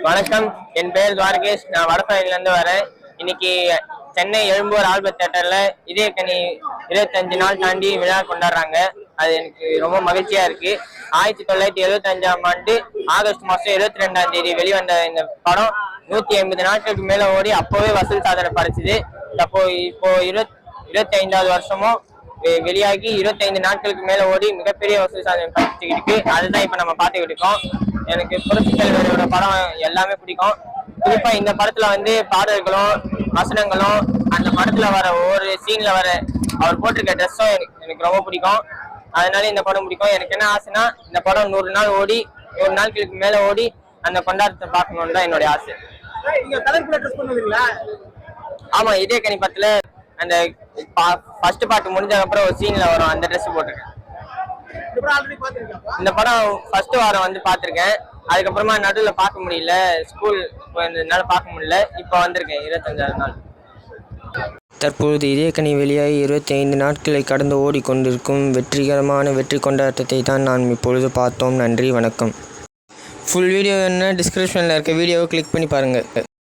வணக்கம், என் பேர் துவாரகேஷ். நான் வடபழனிலேருந்து வரேன். இன்னைக்கு சென்னை எழும்பூர் ஆல்பர்ட் தியேட்டர்ல இதயக்கனி 25 நாள் தாண்டி விழா கொண்டாடுறாங்க. அது எனக்கு ரொம்ப மகிழ்ச்சியா இருக்கு. 1975ஆம் ஆண்டு ஆகஸ்ட் மாதம் 22ஆம் தேதி வெளிவந்த இந்த படம் 180 நாட்களுக்கு மேல ஓடி அப்போவே வசூல் சாதனை படைச்சுது. இப்போ 25வது வருஷமும் வெளியாகி 25 நாட்களுக்கு மேல ஓடி மிகப்பெரிய வசூல் சாதனை படைச்சுக்கிட்டு இருக்கு. அதுதான் இப்ப நம்ம பார்த்துக்கிட்டு இருக்கோம். எனக்கு புரட்சித் தலைவரோட படம் எல்லாமே பிடிக்கும். குறிப்பா இந்த படத்துல பாடல்களும் வசனங்களும் அந்த படத்துல வர ஒவ்வொரு சீன்ல வர அவர் போட்டிருக்க ட்ரெஸ்ஸும் எனக்கு ரொம்ப பிடிக்கும். அதனால இந்த படம் பிடிக்கும். எனக்கு என்ன ஆசைன்னா இந்த படம் 100 நாள் ஓடி 100 நாட்களுக்கு மேல ஓடி அந்த கொண்டாட்டத்தை பார்க்கணும்னு தான் என்னுடைய ஆசை. ஆமா, இதயக்கனி படத்துல அந்த ஃபர்ஸ்ட் பார்ட் முடிஞ்சதுக்கு அப்புறம் ஒரு சீன்ல வரும், அந்த ட்ரெஸ் போட்டிருக்கேன். இந்த படம் ஃபர்ஸ்ட் வாரம் பார்த்திருக்கேன். அதுக்கப்புறமா நடுவில் பார்க்க முடியல, ஸ்கூல் போயிருந்ததுனால பார்க்க முடியல. இப்போ வந்திருக்கேன் 25ஆவது நாள். தற்பொழுது இதயக்கனி வெளியாகி 25 நாட்களை கடந்து ஓடிக்கொண்டிருக்கும் வெற்றிகரமான வெற்றி கொண்டாட்டத்தை தான் நாம் இப்பொழுது பார்த்தோம். நன்றி, வணக்கம். ஃபுல் வீடியோ என்ன டிஸ்கிரிப்ஷனில் இருக்க வீடியோவை கிளிக் பண்ணி பாருங்கள்.